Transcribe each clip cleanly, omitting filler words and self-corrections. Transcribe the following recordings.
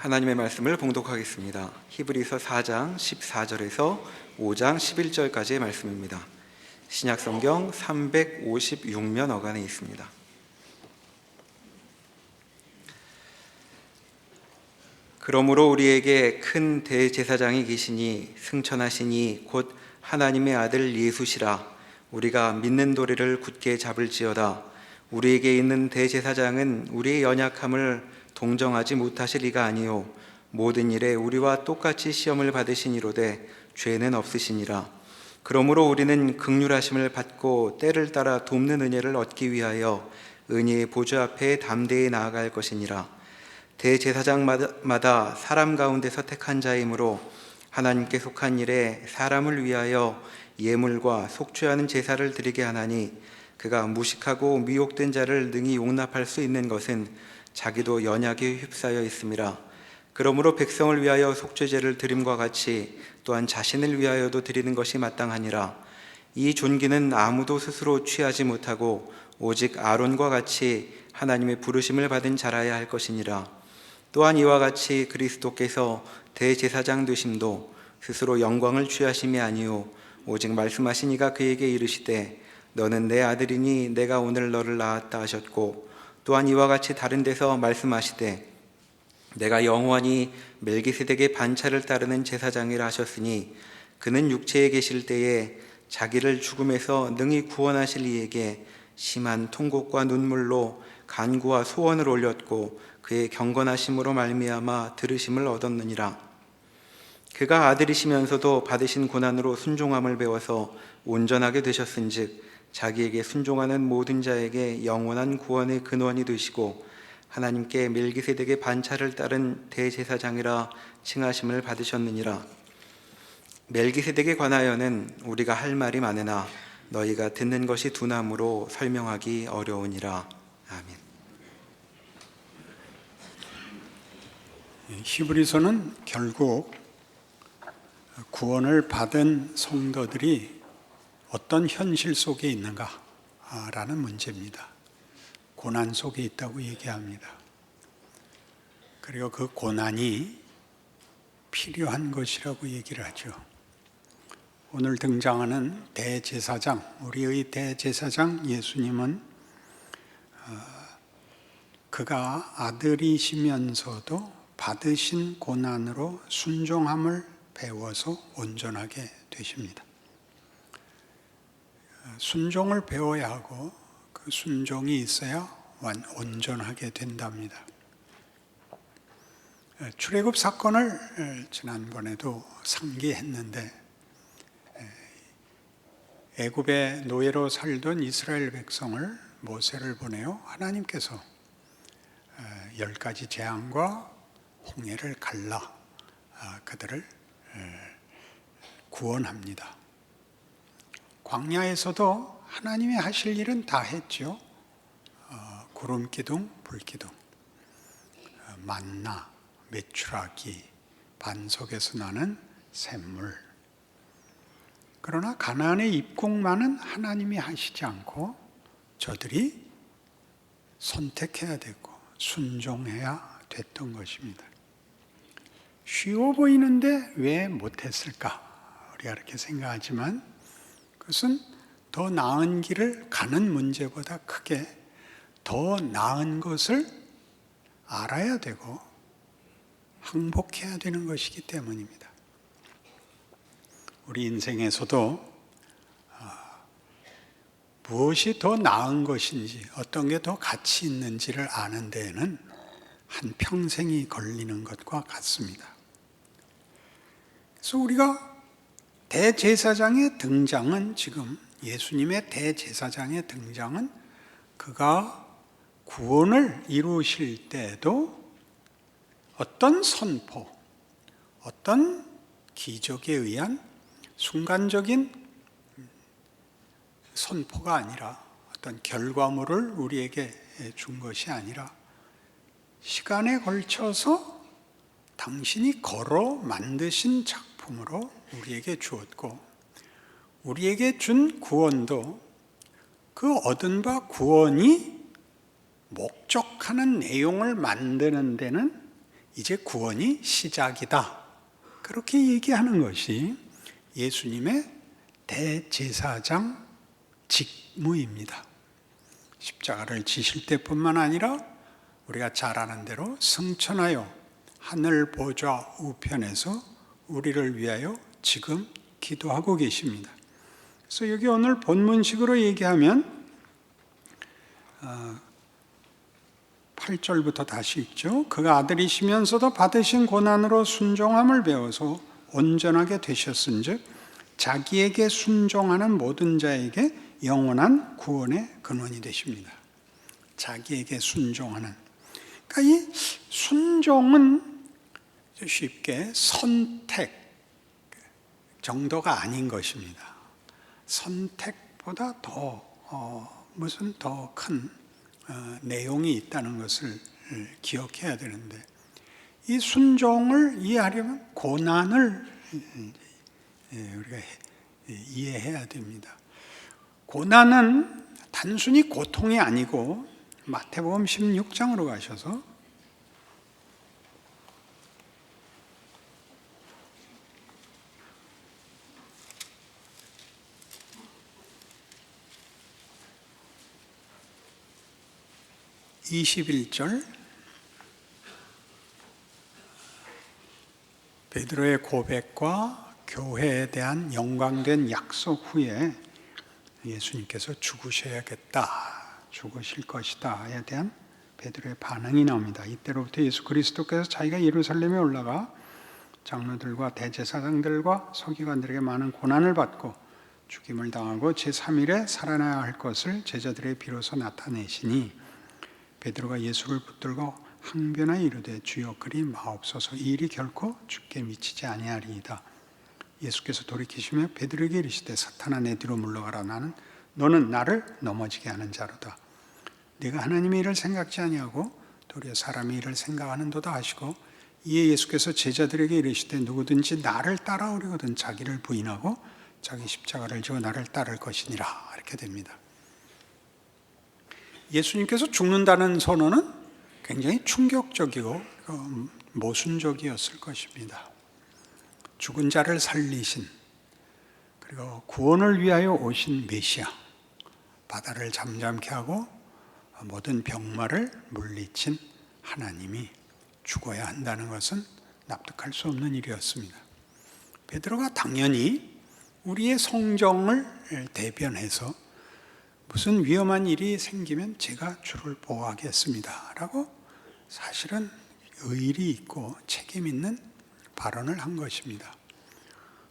하나님의 말씀을 봉독하겠습니다. 히브리서 4장 14절에서 5장 11절까지의 말씀입니다. 신약성경 356면 어간에 있습니다. 그러므로 우리에게 큰 대제사장이 계시니 승천하시니 곧 하나님의 아들 예수시라. 우리가 믿는 도리를 굳게 잡을지어다. 우리에게 있는 대제사장은 우리의 연약함을 동정하지 못하실 이가 아니요 모든 일에 우리와 똑같이 시험을 받으시니로되 죄는 없으시니라. 그러므로 우리는 긍휼하심을 받고 때를 따라 돕는 은혜를 얻기 위하여 은혜의 보좌 앞에 담대히 나아갈 것이니라. 대제사장마다 사람 가운데서 택한 자이므로 하나님께 속한 일에 사람을 위하여 예물과 속죄하는 제사를 드리게 하나니, 그가 무식하고 미혹된 자를 능히 용납할 수 있는 것은 자기도 연약에 휩싸여 있음이라. 그러므로 백성을 위하여 속죄제를 드림과 같이 또한 자신을 위하여도 드리는 것이 마땅하니라. 이 존귀는 아무도 스스로 취하지 못하고 오직 아론과 같이 하나님의 부르심을 받은 자라야 할 것이니라. 또한 이와 같이 그리스도께서 대제사장 되심도 스스로 영광을 취하심이 아니요 오직 말씀하신 이가 그에게 이르시되 너는 내 아들이니 내가 오늘 너를 낳았다 하셨고, 또한 이와 같이 다른 데서 말씀하시되 내가 영원히 멜기세덱의 반차를 따르는 제사장이라 하셨으니, 그는 육체에 계실 때에 자기를 죽음에서 능히 구원하실 이에게 심한 통곡과 눈물로 간구와 소원을 올렸고 그의 경건하심으로 말미암아 들으심을 얻었느니라. 그가 아들이시면서도 받으신 고난으로 순종함을 배워서 온전하게 되셨은즉 자기에게 순종하는 모든 자에게 영원한 구원의 근원이 되시고 하나님께 멜기세덱의 반차를 따른 대제사장이라 칭하심을 받으셨느니라. 멜기세덱에 관하여는 우리가 할 말이 많으나 너희가 듣는 것이 둔함으로 설명하기 어려우니라. 아멘. 히브리서는 결국 구원을 받은 성도들이 어떤 현실 속에 있는가라는 문제입니다. 고난 속에 있다고 얘기합니다. 그리고 그 고난이 필요한 것이라고 얘기를 하죠. 오늘 등장하는 대제사장, 우리의 대제사장 예수님은 그가 아들이시면서도 받으신 고난으로 순종함을 배워서 온전하게 되십니다. 순종을 배워야 하고 그 순종이 있어야 온전하게 된답니다. 출애굽 사건을 지난번에도 상기했는데, 애굽의 노예로 살던 이스라엘 백성을 모세를 보내어 하나님께서 10가지 재앙과 홍해를 갈라 그들을 구원합니다. 광야에서도 하나님이 하실 일은 다 했죠. 구름 기둥, 불 기둥, 만나, 메추라기, 반석에서 나는 샘물. 그러나 가나안의 입국만은 하나님이 하시지 않고 저들이 선택해야 되고 순종해야 됐던 것입니다. 쉬워 보이는데 왜 못했을까? 우리가 이렇게 생각하지만 그것은 더 나은 길을 가는 문제보다 크게 더 나은 것을 알아야 되고 항복해야 되는 것이기 때문입니다. 우리 인생에서도 무엇이 더 나은 것인지, 어떤 게 더 가치 있는지를 아는 데에는 한 평생이 걸리는 것과 같습니다. 그래서 우리가 대제사장의 등장은, 지금 예수님의 대제사장의 등장은 그가 구원을 이루실 때에도 어떤 선포, 어떤 기적에 의한 순간적인 선포가 아니라, 어떤 결과물을 우리에게 준 것이 아니라 시간에 걸쳐서 당신이 걸어 만드신 작품으로 우리에게 주었고, 우리에게 준 구원도 그 얻은 바 구원이 목적하는 내용을 만드는 데는 이제 구원이 시작이다. 그렇게 얘기하는 것이 예수님의 대제사장 직무입니다. 십자가를 지실 때뿐만 아니라 우리가 잘 아는 대로 승천하여 하늘 보좌 우편에서 우리를 위하여 지금 기도하고 계십니다. 그래서 여기 오늘 본문식으로 얘기하면 8절부터 다시 읽죠. 그가 아들이시면서도 받으신 고난으로 순종함을 배워서 온전하게 되셨은즉 자기에게 순종하는 모든 자에게 영원한 구원의 근원이 되십니다. 자기에게 순종하는. 그러니까 이 순종은 쉽게 선택 정도가 아닌 것입니다. 선택보다 무슨 더 큰 내용이 있다는 것을 기억해야 되는데, 이 순종을 이해하려면 고난을 우리가 이해해야 됩니다. 고난은 단순히 고통이 아니고, 마태복음 16장으로 가셔서 (21절) 베드로의 고백과 교회에 대한 영광된 약속 후에 예수님께서 죽으셔야겠다, 죽으실 것이다에 대한 베드로의 반응이 나옵니다. 이때로부터 예수 그리스도께서 자기가 예루살렘에 올라가 장로들과 대제사장들과 서기관들에게 많은 고난을 받고 죽임을 당하고 제3일에 살아나야 할 것을 제자들에게 비로소 나타내시니, 베드로가 예수를 붙들고 항변하여 이르되 주여 그리 마옵소서, 이 일이 결코 주께 미치지 아니하리이다. 예수께서 돌이키시며 베드로에게 이르시되 사탄아 내 뒤로 물러가라. 너는 나를 넘어지게 하는 자로다. 네가 하나님의 일을 생각지 아니하고 도리어 사람의 일을 생각하는도다 하시고, 이에 예수께서 제자들에게 이르시되 누구든지 나를 따라오려거든 자기를 부인하고 자기 십자가를 지고 나를 따를 것이니라. 이렇게 됩니다. 예수님께서 죽는다는 선언은 굉장히 충격적이고 모순적이었을 것입니다. 죽은 자를 살리신, 그리고 구원을 위하여 오신 메시아, 바다를 잠잠케 하고 모든 병마를 물리친 하나님이 죽어야 한다는 것은 납득할 수 없는 일이었습니다. 베드로가 당연히 우리의 성정을 대변해서 무슨 위험한 일이 생기면 제가 주를 보호하겠습니다 라고 사실은 의리 있고 책임 있는 발언을 한 것입니다.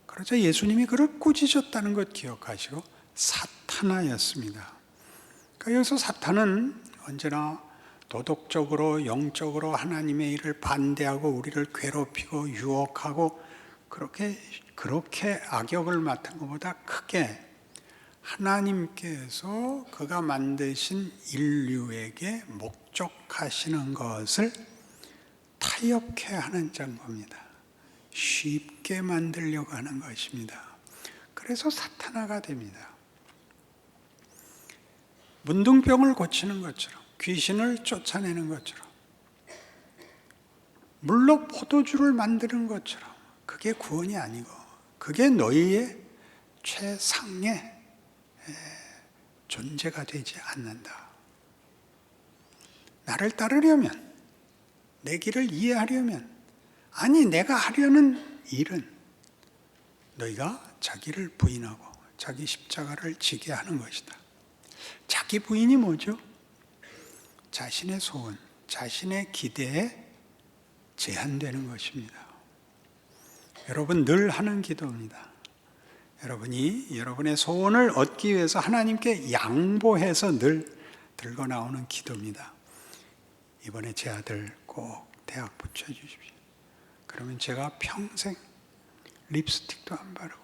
그러자 예수님이 그를 꾸짖었다는 것 기억하시고 사탄아였습니다. 그러니까 여기서 사탄은 언제나 도덕적으로 영적으로 하나님의 일을 반대하고 우리를 괴롭히고 유혹하고 그렇게 악역을 맡은 것보다 크게 하나님께서 그가 만드신 인류에게 목적하시는 것을 타협케 하는 장법입니다. 쉽게 만들려고 하는 것입니다. 그래서 사탄아가 됩니다. 문둥병을 고치는 것처럼, 귀신을 쫓아내는 것처럼, 물로 포도주를 만드는 것처럼, 그게 구원이 아니고 그게 너희의 최상의 존재가 되지 않는다. 나를 따르려면, 내 길을 이해하려면, 아니 내가 하려는 일은 너희가 자기를 부인하고 자기 십자가를 지게 하는 것이다. 자기 부인이 뭐죠? 자신의 소원, 자신의 기대에 제한되는 것입니다. 여러분 늘 하는 기도입니다. 여러분이 여러분의 소원을 얻기 위해서 하나님께 양보해서 늘 들고 나오는 기도입니다. 이번에 제 아들 꼭 대학 붙여주십시오. 그러면 제가 평생 립스틱도 안 바르고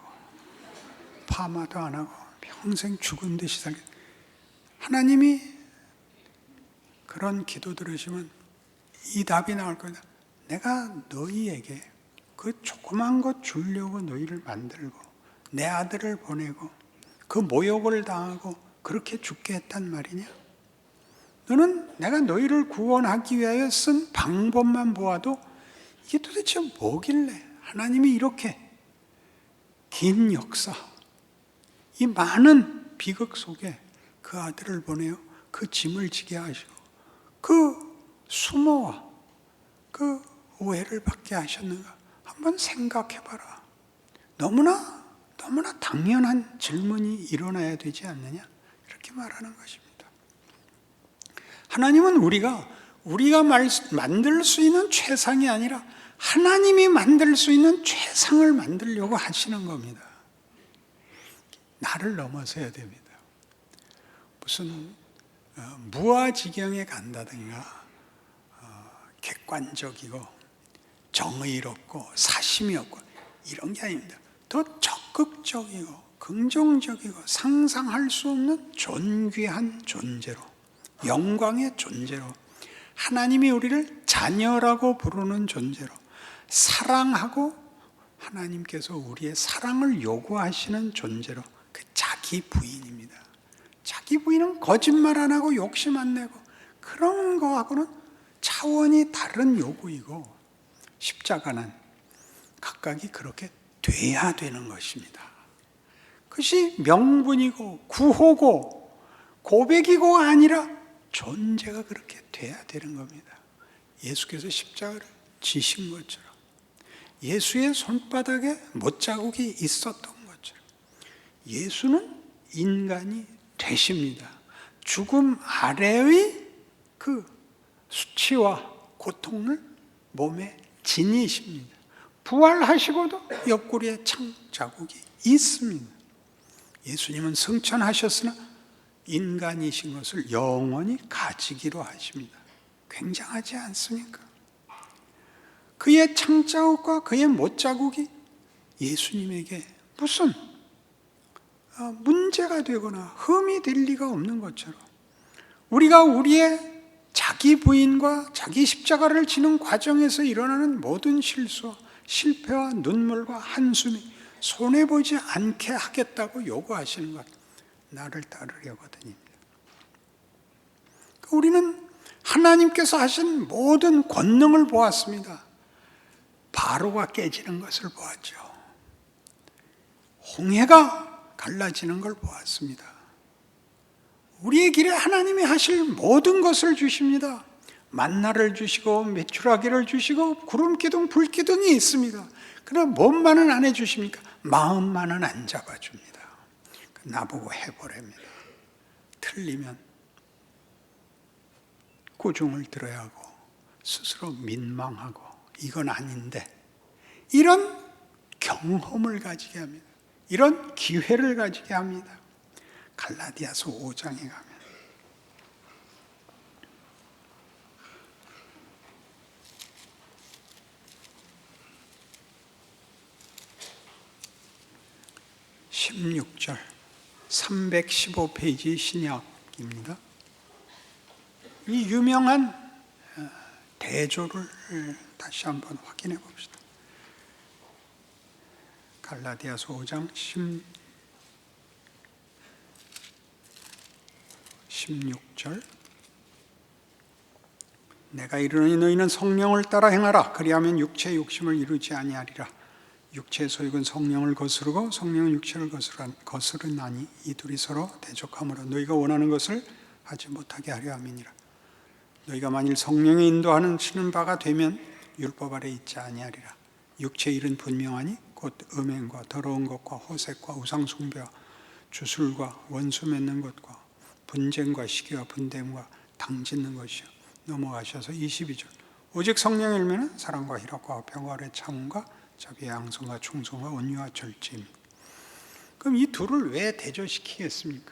파마도 안 하고 평생 죽은 듯이 살겠습니다. 하나님이 그런 기도 들으시면 이 답이 나올 거다. 내가 너희에게 그 조그만 것 주려고 너희를 만들고 내 아들을 보내고 그 모욕을 당하고 그렇게 죽게 했단 말이냐? 너는 내가 너희를 구원하기 위하여 쓴 방법만 보아도 이게 도대체 뭐길래 하나님이 이렇게 긴 역사, 이 많은 비극 속에 그 아들을 보내어 그 짐을 지게 하시고 그 수모와 그 오해를 받게 하셨는가 한번 생각해봐라. 너무나 당연한 질문이 일어나야 되지 않느냐, 이렇게 말하는 것입니다. 하나님은 우리가 만들 수 있는 최상이 아니라 하나님이 만들 수 있는 최상을 만들려고 하시는 겁니다. 나를 넘어서야 됩니다. 무슨 무아지경에 간다든가 객관적이고 정의롭고 사심이 없고 이런 게 아닙니다. 더 적극적이고 긍정적이고 상상할 수 없는 존귀한 존재로, 영광의 존재로, 하나님이 우리를 자녀라고 부르는 존재로, 사랑하고 하나님께서 우리의 사랑을 요구하시는 존재로, 그 자기 부인입니다. 자기 부인은 거짓말 안 하고 욕심 안 내고 그런 거하고는 차원이 다른 요구이고, 십자가는 각각이 그렇게 돼야 되는 것입니다. 그것이 명분이고 구호고 고백이고 아니라 존재가 그렇게 돼야 되는 겁니다. 예수께서 십자가를 지신 것처럼, 예수의 손바닥에 못자국이 있었던 것처럼 예수는 인간이 되십니다. 죽음 아래의 그 수치와 고통을 몸에 지니십니다. 부활하시고도 옆구리에 창자국이 있습니다. 예수님은 승천하셨으나 인간이신 것을 영원히 가지기로 하십니다. 굉장하지 않습니까? 그의 창자국과 그의 못자국이 예수님에게 무슨 문제가 되거나 흠이 될 리가 없는 것처럼, 우리가 우리의 자기 부인과 자기 십자가를 지는 과정에서 일어나는 모든 실수와 실패와 눈물과 한숨이 손해보지 않게 하겠다고 요구하시는 것, 나를 따르려거든입니다. 우리는 하나님께서 하신 모든 권능을 보았습니다. 바로가 깨지는 것을 보았죠. 홍해가 갈라지는 걸 보았습니다. 우리의 길에 하나님이 하실 모든 것을 주십니다. 만나를 주시고 메추라기를 주시고 구름 기둥, 불 기둥이 있습니다. 그러나 몸만은 안 해주십니까? 마음만은 안 잡아줍니다. 나보고 해보랍니다. 틀리면 꾸중을 들어야 하고 스스로 민망하고 이건 아닌데, 이런 경험을 가지게 합니다. 이런 기회를 가지게 합니다. 갈라디아서 5장에 가면 16절 315페이지 신약입니다. 이 유명한 대조를 다시 한번 확인해 봅시다. 갈라디아서 5장 16절 내가 이르노니 너희는 성령을 따라 행하라. 그리하면 육체의 욕심을 이루지 아니하리라. 육체의 소욕은 성령을 거스르고 성령은 육체를 거스르나니 이 둘이 서로 대적하므로 너희가 원하는 것을 하지 못하게 하려 함이니라. 너희가 만일 성령의 인도하는 치는 바가 되면 율법 아래 있지 아니하리라. 육체의 일은 분명하니 곧 음행과 더러운 것과 호색과 우상숭배와 주술과 원수 맺는 것과 분쟁과 시기와 분됨과 당짓는 것이요. 넘어가셔서 22절 오직 성령의 열매는 사랑과 희락과 평화의 참음과 자비의 양성과 충성과 온유와 절제입니다. 그럼 이 둘을 왜 대조시키겠습니까?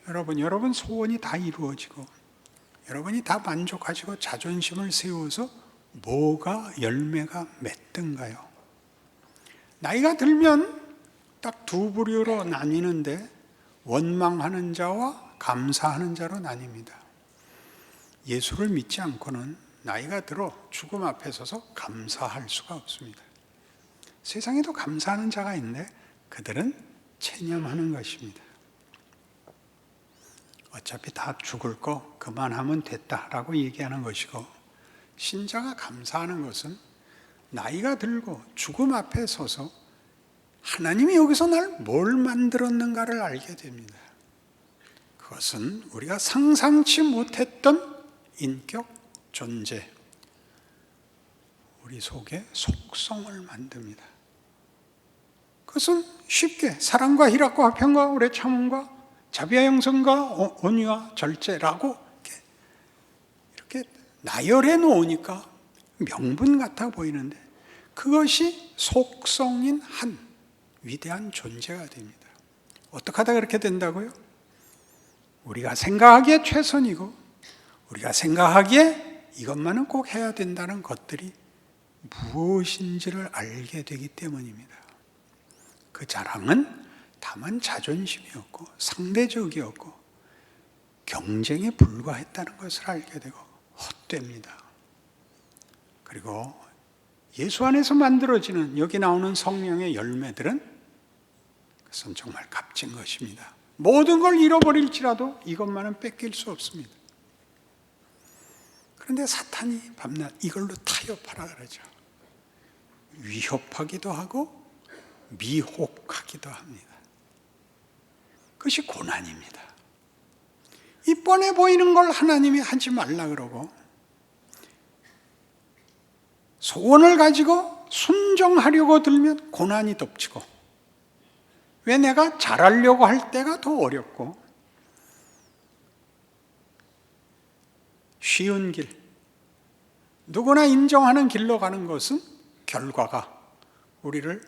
여러분 소원이 다 이루어지고 여러분이 다 만족하시고 자존심을 세워서 뭐가 열매가 맺든가요? 나이가 들면 딱 두 부류로 나뉘는데 원망하는 자와 감사하는 자로 나뉩니다. 예수를 믿지 않고는 나이가 들어 죽음 앞에 서서 감사할 수가 없습니다. 세상에도 감사하는 자가 있는데 그들은 체념하는 것입니다. 어차피 다 죽을 거 그만하면 됐다라고 얘기하는 것이고, 신자가 감사하는 것은 나이가 들고 죽음 앞에 서서 하나님이 여기서 날 뭘 만들었는가를 알게 됩니다. 그것은 우리가 상상치 못했던 인격, 존재, 우리 속에 속성을 만듭니다. 그것은 쉽게 사랑과 희락과 화평과 오래 참음과 자비와 영선과 온유와 절제라고 이렇게 나열해 놓으니까 명분 같아 보이는데 그것이 속성인 한 위대한 존재가 됩니다. 어떻게 하다 그렇게 된다고요? 우리가 생각하기에 최선이고 우리가 생각하기에 이것만은 꼭 해야 된다는 것들이 무엇인지를 알게 되기 때문입니다. 그 자랑은 다만 자존심이었고 상대적이었고 경쟁에 불과했다는 것을 알게 되고 헛됩니다. 그리고 예수 안에서 만들어지는 여기 나오는 성령의 열매들은 그것은 정말 값진 것입니다. 모든 걸 잃어버릴지라도 이것만은 뺏길 수 없습니다. 그런데 사탄이 밤낮 이걸로 타협하라 그러죠. 위협하기도 하고 미혹하기도 합니다. 그것이 고난입니다. 이 뻔해 보이는 걸 하나님이 하지 말라 그러고 소원을 가지고 순종하려고 들면 고난이 덮치고 왜 내가 잘하려고 할 때가 더 어렵고 쉬운 길, 누구나 인정하는 길로 가는 것은 결과가 우리를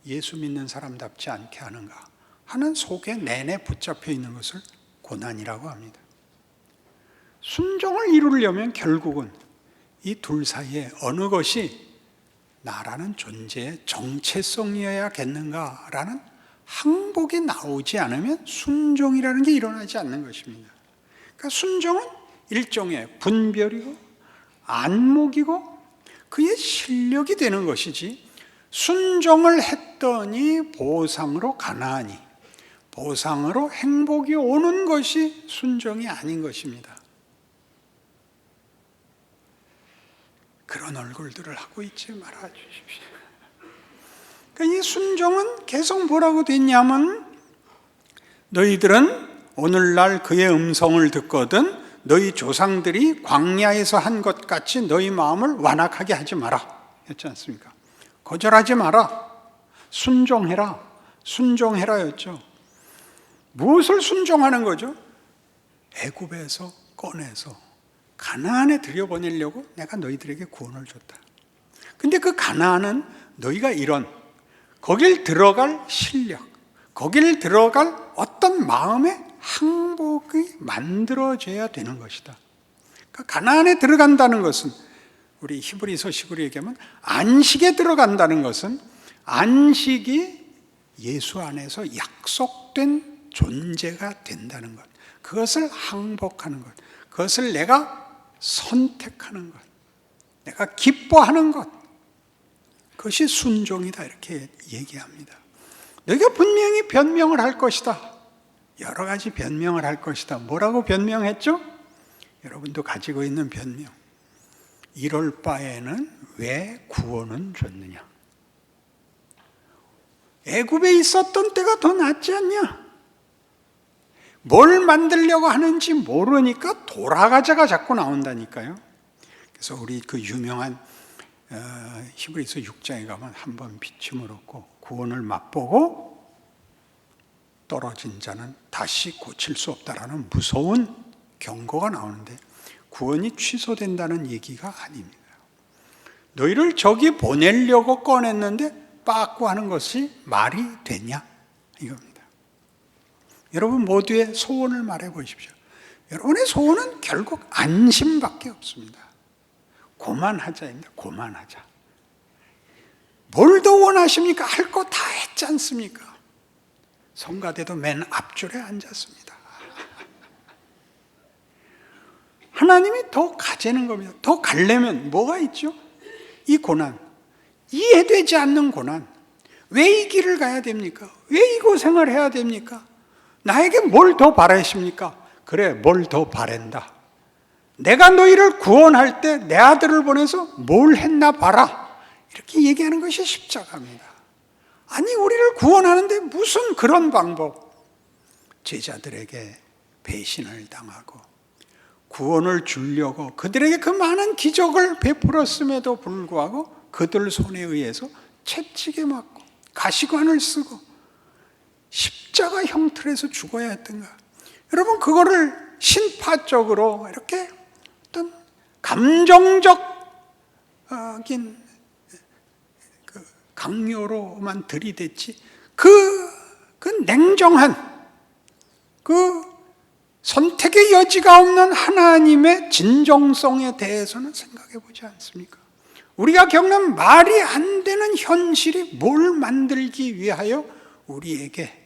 예수 믿는 사람답지 않게 하는가 하는 속에 내내 붙잡혀 있는 것을 고난이라고 합니다. 순종을 이루려면 결국은 이 둘 사이에 어느 것이 나라는 존재의 정체성이어야겠는가라는 항복이 나오지 않으면 순종이라는 게 일어나지 않는 것입니다. 그러니까 순종은 일종의 분별이고 안목이고 그의 실력이 되는 것이지 순종을 했더니 보상으로 가나하니 보상으로 행복이 오는 것이 순종이 아닌 것입니다. 그런 얼굴들을 하고 있지 말아 주십시오. 그러니까 이 순종은 계속 뭐라고 됐냐면 너희들은 오늘날 그의 음성을 듣거든 너희 조상들이 광야에서 한 것 같이 너희 마음을 완악하게 하지 마라 했지 않습니까? 거절하지 마라. 순종해라. 순종해라였죠. 무엇을 순종하는 거죠? 애굽에서 꺼내서 가나안에 들여보내려고 내가 너희들에게 구원을 줬다. 근데 그 가나안은 너희가 이런 거길 들어갈 실력, 거길 들어갈 어떤 마음의 항복이 만들어져야 되는 것이다. 그러니까 가나안에 들어간다는 것은 우리 히브리서식으로 얘기하면 안식에 들어간다는 것은 안식이 예수 안에서 약속된 존재가 된다는 것, 그것을 항복하는 것, 그것을 내가 선택하는 것, 내가 기뻐하는 것, 그것이 순종이다 이렇게 얘기합니다. 너희가 분명히 변명을 할 것이다. 여러 가지 변명을 할 것이다. 뭐라고 변명했죠? 여러분도 가지고 있는 변명. 이럴 바에는 왜 구원은 줬느냐? 애굽에 있었던 때가 더 낫지 않냐? 뭘 만들려고 하는지 모르니까 돌아가자가 자꾸 나온다니까요. 그래서 우리 그 유명한 히브리서 6장에 가면 한번 비침을 얻고 구원을 맛보고 떨어진 자는 다시 고칠 수 없다라는 무서운 경고가 나오는데 구원이 취소된다는 얘기가 아닙니다. 너희를 저기 보내려고 꺼냈는데 빠꾸 하는 것이 말이 되냐? 이겁니다. 여러분 모두의 소원을 말해 보십시오. 여러분의 소원은 결국 안심밖에 없습니다. 고만하자입니다. 고만하자. 뭘 더 원하십니까? 할 거 다 했지 않습니까? 성가대도 맨 앞줄에 앉았습니다. 하나님이 더 가재는 겁니다. 더 가려면 뭐가 있죠? 이 고난, 이해되지 않는 고난. 왜 이 길을 가야 됩니까? 왜 이 고생을 해야 됩니까? 나에게 뭘 더 바라십니까? 그래, 뭘 더 바란다. 내가 너희를 구원할 때 내 아들을 보내서 뭘 했나 봐라. 이렇게 얘기하는 것이 십자가입니다. 아니, 우리를 구원하는데 무슨 그런 방법? 제자들에게 배신을 당하고 구원을 주려고 그들에게 그 많은 기적을 베풀었음에도 불구하고 그들 손에 의해서 채찍에 맞고 가시관을 쓰고 십자가 형틀에서 죽어야 했던가? 여러분, 그거를 신파적으로 이렇게 어떤 감정적인 그 강요로만 들이댔지, 그 냉정한 그 선택의 여지가 없는 하나님의 진정성에 대해서는 생각해 보지 않습니까? 우리가 겪는 말이 안 되는 현실이 뭘 만들기 위하여 우리에게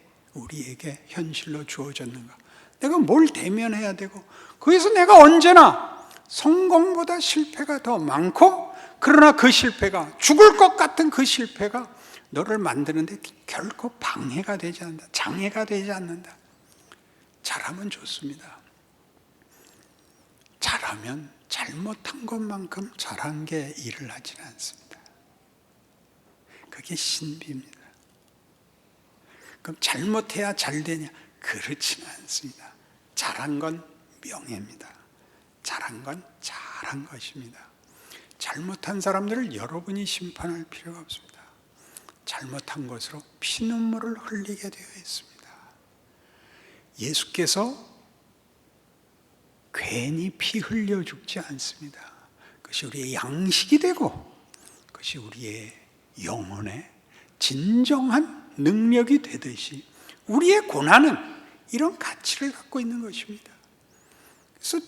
현실로 주어졌는가? 내가 뭘 대면해야 되고, 그래서 내가 언제나 성공보다 실패가 더 많고, 그러나 그 실패가, 죽을 것 같은 그 실패가 너를 만드는데 결코 방해가 되지 않는다. 장애가 되지 않는다. 잘하면 좋습니다. 잘하면 잘못한 것만큼 잘한 게 일을 하지는 않습니다. 그게 신비입니다. 그럼 잘못해야 잘 되냐? 그렇지는 않습니다. 잘한 건 명예입니다. 잘한 건 잘한 것입니다. 잘못한 사람들을 여러분이 심판할 필요가 없습니다. 잘못한 것으로 피눈물을 흘리게 되어 있습니다. 예수께서 괜히 피 흘려 죽지 않습니다. 그것이 우리의 양식이 되고 그것이 우리의 영혼의 진정한 능력이 되듯이 우리의 고난은 이런 가치를 갖고 있는 것입니다. 그래서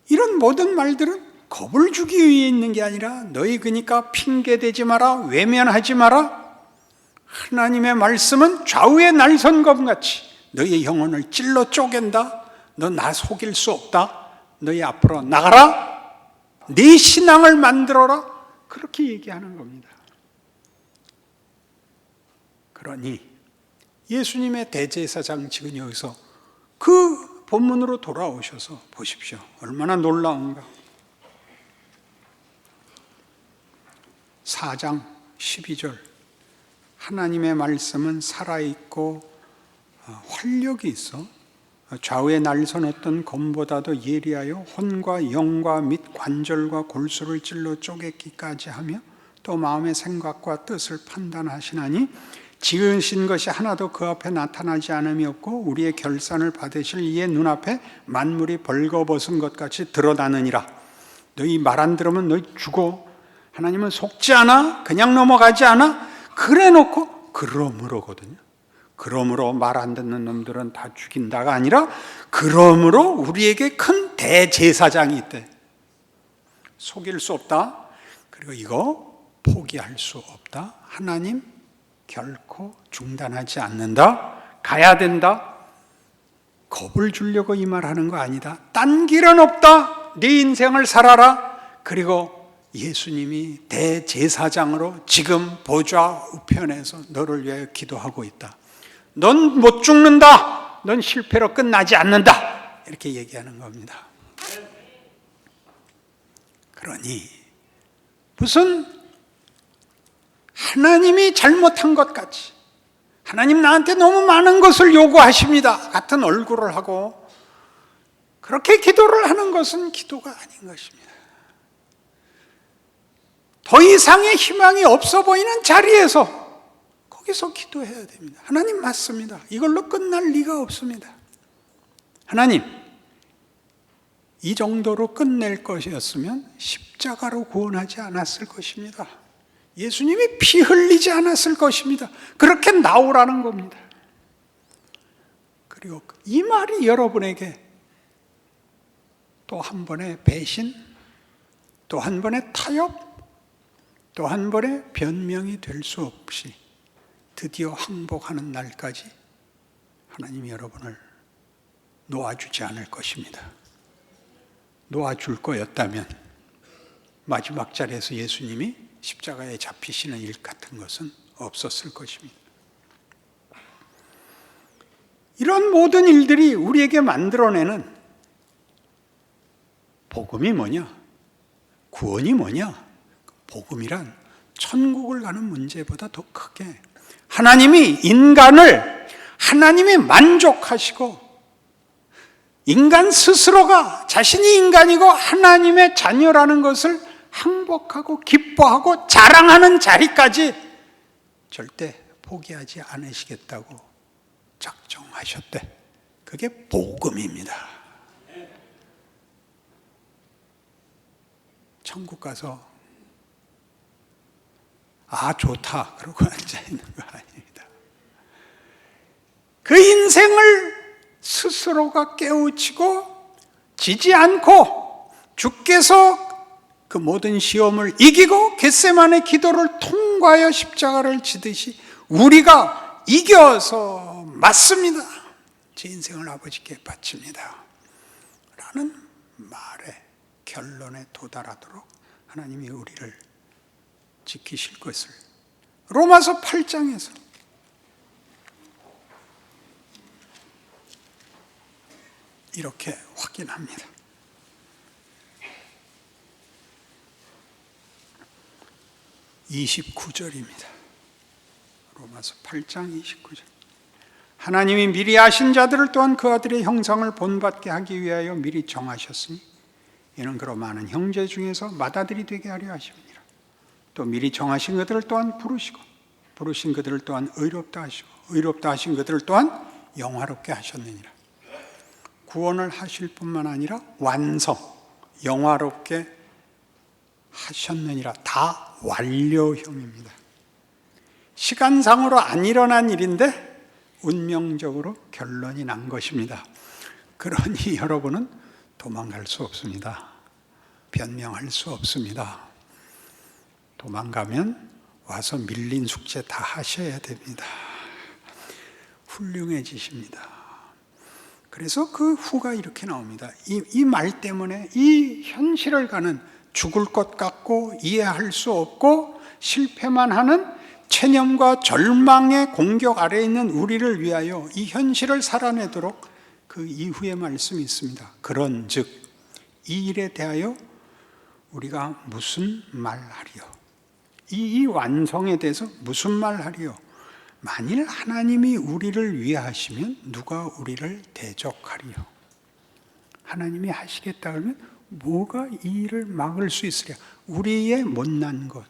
이런 모든 말들은 겁을 주기 위해 있는 게 아니라 너희 그러니까 핑계대지 마라, 외면하지 마라. 하나님의 말씀은 좌우의 날선검같이 너희의 영혼을 찔러 쪼갠다. 너 나 속일 수 없다. 너희 앞으로 나가라. 네 신앙을 만들어라. 그렇게 얘기하는 겁니다. 그러니 예수님의 대제사장 지금 여기서 그 본문으로 돌아오셔서 보십시오. 얼마나 놀라운가. 4장 12절 하나님의 말씀은 살아있고 활력이 있어 좌우에 날선 어떤 검보다도 예리하여 혼과 영과 및 관절과 골수를 찔러 쪼개기까지 하며 또 마음의 생각과 뜻을 판단하시나니 지으신 것이 하나도 그 앞에 나타나지 않음이 없고 우리의 결산을 받으실 이의 눈앞에 만물이 벌거벗은 것 같이 드러나느니라. 너희 말 안 들으면 너희 죽어. 하나님은 속지 않아? 그냥 넘어가지 않아? 그래 놓고 그러므로거든요. 그러므로 말 안 듣는 놈들은 다 죽인다가 아니라 그러므로 우리에게 큰 대제사장이 있대. 속일 수 없다. 그리고 이거 포기할 수 없다. 하나님 결코 중단하지 않는다. 가야 된다. 겁을 주려고 이 말하는 거 아니다. 딴 길은 없다. 네 인생을 살아라. 그리고 예수님이 대제사장으로 지금 보좌 우편에서 너를 위하여 기도하고 있다. 넌 못 죽는다. 넌 실패로 끝나지 않는다. 이렇게 얘기하는 겁니다. 그러니 무슨 하나님이 잘못한 것 같이 하나님 나한테 너무 많은 것을 요구하십니다 같은 얼굴을 하고 그렇게 기도를 하는 것은 기도가 아닌 것입니다. 더 이상의 희망이 없어 보이는 자리에서 거기서 기도해야 됩니다. 하나님 맞습니다. 이걸로 끝날 리가 없습니다. 하나님, 이 정도로 끝낼 것이었으면 십자가로 구원하지 않았을 것입니다. 예수님이 피 흘리지 않았을 것입니다. 그렇게 나오라는 겁니다. 그리고 이 말이 여러분에게 또 한 번의 배신, 또 한 번의 타협, 또 한 번의 변명이 될 수 없이 드디어 항복하는 날까지 하나님이 여러분을 놓아주지 않을 것입니다. 놓아줄 거였다면 마지막 자리에서 예수님이 십자가에 잡히시는 일 같은 것은 없었을 것입니다. 이런 모든 일들이 우리에게 만들어내는 복음이 뭐냐? 구원이 뭐냐? 복음이란 천국을 가는 문제보다 더 크게 하나님이 인간을 하나님이 만족하시고 인간 스스로가 자신이 인간이고 하나님의 자녀라는 것을 행복하고 기뻐하고 자랑하는 자리까지 절대 포기하지 않으시겠다고 작정하셨대. 그게 복음입니다. 천국 가서 좋다 그러고 앉아있는 거 아닙니다. 그 인생을 스스로가 깨우치고 지지 않고 주께서 그 모든 시험을 이기고 겟세마네 기도를 통과하여 십자가를 지듯이 우리가 이겨서 맞습니다. 제 인생을 아버지께 바칩니다. 라는 말의 결론에 도달하도록 하나님이 우리를 지키실 것을 로마서 8장에서 이렇게 확인합니다. 29절입니다. 로마서 8장 29절. 하나님이 미리 아신 자들을 또한 그 아들의 형상을 본받게 하기 위하여 미리 정하셨으니 이는 그로 많은 형제 중에서 맏아들이 되게 하려 하심이니라. 또 미리 정하신 그들을 또한 부르시고 부르신 그들을 또한 의롭다 하시고 의롭다 하신 그들을 또한 영화롭게 하셨느니라. 구원을 하실 뿐만 아니라 완성, 영화롭게 하셨느니라. 다 완료형입니다. 시간상으로 안 일어난 일인데 운명적으로 결론이 난 것입니다. 그러니 여러분은 도망갈 수 없습니다. 변명할 수 없습니다. 도망가면 와서 밀린 숙제 다 하셔야 됩니다. 훌륭해지십니다. 그래서 그 후가 이렇게 나옵니다. 이 말 때문에 이 현실을 가는 죽을 것 같고 이해할 수 없고 실패만 하는 체념과 절망의 공격 아래에 있는 우리를 위하여 이 현실을 살아내도록 그 이후의 말씀이 있습니다. 그런즉 이 일에 대하여 우리가 무슨 말하리요? 이 완성에 대해서 무슨 말하리요? 만일 하나님이 우리를 위하시면 누가 우리를 대적하리요? 하나님이 하시겠다 그러면 뭐가 이 일을 막을 수 있으랴? 우리의 못난 것,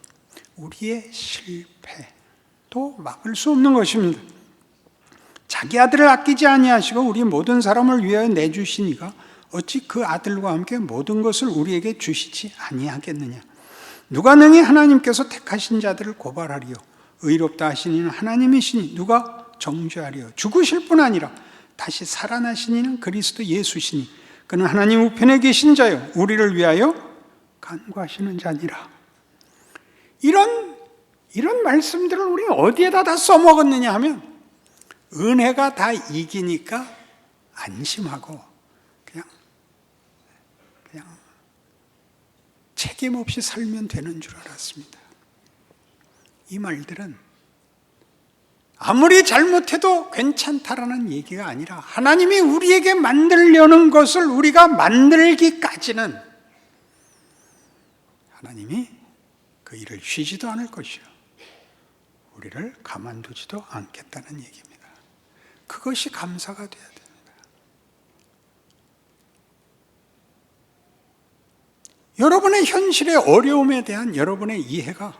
우리의 실패도 막을 수 없는 것입니다. 자기 아들을 아끼지 아니하시고 우리 모든 사람을 위하여 내주시니가 어찌 그 아들과 함께 모든 것을 우리에게 주시지 아니하겠느냐? 누가 능히 하나님께서 택하신 자들을 고발하리요? 의롭다 하신 이는 하나님이시니 누가 정죄하리요? 죽으실 뿐 아니라 다시 살아나신 이는 그리스도 예수시니 그는 하나님 우편에 계신 자요 우리를 위하여 간구하시는 자니라. 이런 말씀들을 우리 어디에다 다 써먹었느냐 하면 은혜가 다 이기니까 안심하고 그냥 책임 없이 살면 되는 줄 알았습니다. 이 말들은 아무리 잘못해도 괜찮다라는 얘기가 아니라 하나님이 우리에게 만들려는 것을 우리가 만들기까지는 하나님이 그 일을 쉬지도 않을 것이요 우리를 가만두지도 않겠다는 얘기입니다. 그것이 감사가 돼야 됩니다. 여러분의 현실의 어려움에 대한 여러분의 이해가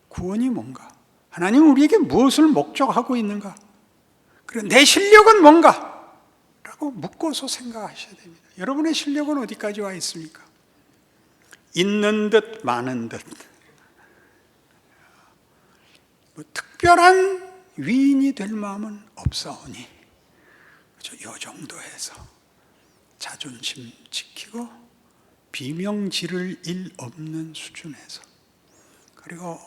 구원이 뭔가? 하나님은 우리에게 무엇을 목적하고 있는가? 그리고 내 실력은 뭔가? 라고 묻고서 생각하셔야 됩니다. 여러분의 실력은 어디까지 와 있습니까? 있는 듯 많은 듯 특별한 위인이 될 마음은 없사오니 요 정도에서 자존심 지키고 비명 지를 일 없는 수준에서 그리고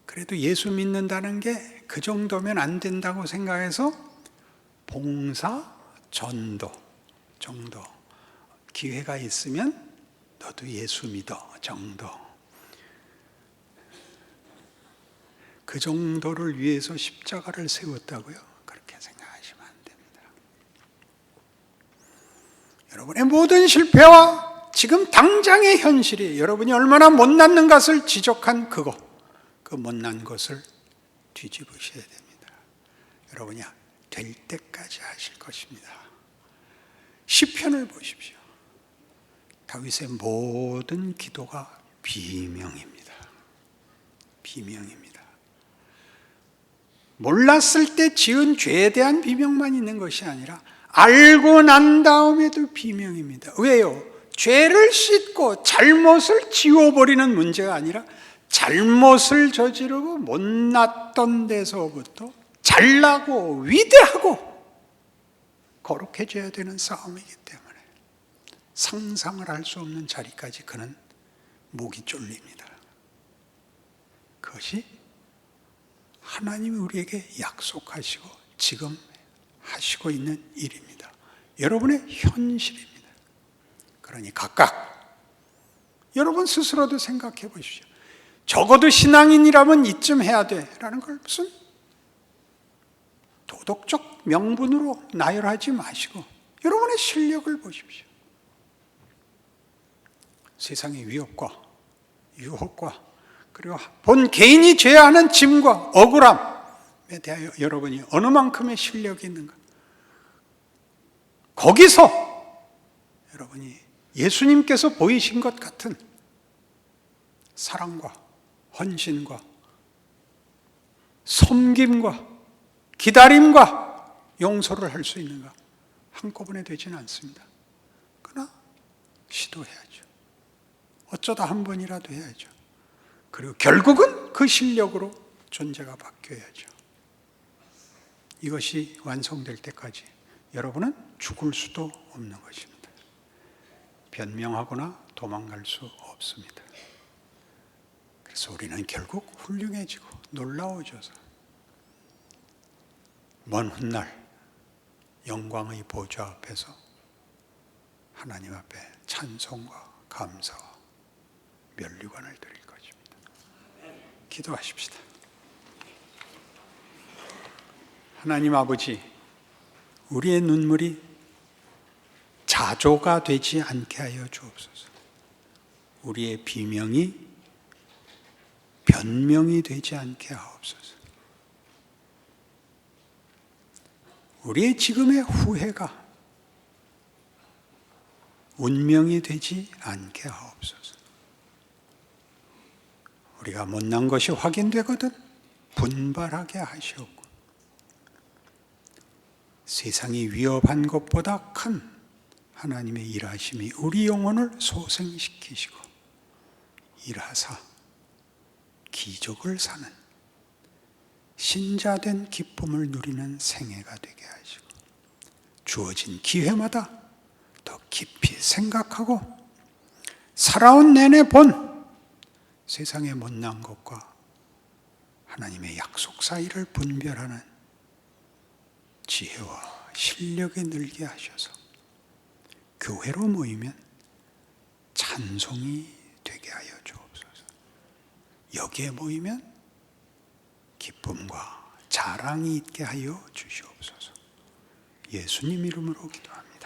그래도 예수 믿는다는 게 그 정도면 안 된다고 생각해서 봉사, 전도 정도 기회가 있으면 너도 예수 믿어 정도 그 정도를 위해서 십자가를 세웠다고요? 그렇게 생각하시면 안 됩니다. 여러분의 모든 실패와 지금 당장의 현실이 여러분이 얼마나 못났는 것을 지적한 그 못난 것을 뒤집으셔야 됩니다. 여러분이 될 때까지 하실 것입니다. 시편을 보십시오. 다윗의 모든 기도가 비명입니다. 비명입니다. 몰랐을 때 지은 죄에 대한 비명만 있는 것이 아니라 알고 난 다음에도 비명입니다. 왜요? 죄를 씻고 잘못을 지워버리는 문제가 아니라 잘못을 저지르고 못났던 데서부터 잘나고 위대하고 거룩해져야 되는 싸움이기 때문에 상상을 할 수 없는 자리까지 그는 목이 쫄립니다. 그것이 하나님이 우리에게 약속하시고 지금 하시고 있는 일입니다. 여러분의 현실입니다. 그러니 각각 여러분 스스로도 생각해 보십시오. 적어도 신앙인이라면 이쯤 해야 돼라는 걸 무슨 도덕적 명분으로 나열하지 마시고 여러분의 실력을 보십시오. 세상의 위협과 유혹과 그리고 본 개인이 죄하는 짐과 억울함에 대하여 여러분이 어느 만큼의 실력이 있는가? 거기서 여러분이 예수님께서 보이신 것 같은 사랑과 헌신과 섬김과 기다림과 용서를 할 수 있는가? 한꺼번에 되지는 않습니다. 그러나 시도해야죠. 어쩌다 한 번이라도 해야죠. 그리고 결국은 그 실력으로 존재가 바뀌어야죠. 이것이 완성될 때까지 여러분은 죽을 수도 없는 것입니다. 변명하거나 도망갈 수 없습니다. 그래서 우리는 결국 훌륭해지고 놀라워져서 먼 훗날 영광의 보좌 앞에서 하나님 앞에 찬송과 감사와 면류관을 드릴 것입니다. 기도하십시다. 하나님 아버지, 우리의 눈물이 자조가 되지 않게 하여 주옵소서. 우리의 비명이 변명이 되지 않게 하옵소서. 우리의 지금의 후회가 운명이 되지 않게 하옵소서. 우리가 못난 것이 확인되거든 분발하게 하시옵고 세상이 위협한 것보다 큰 하나님의 일하심이 우리 영혼을 소생시키시고 일하사 기적을 사는 신자된 기쁨을 누리는 생애가 되게 하시고 주어진 기회마다 더 깊이 생각하고 살아온 내내 본 세상의 못난 것과 하나님의 약속 사이를 분별하는 지혜와 실력이 늘게 하셔서 교회로 모이면 찬송이 되게 하여 주옵소서. 여기에 모이면 기쁨과 자랑이 있게 하여 주시옵소서. 예수님 이름으로 기도합니다.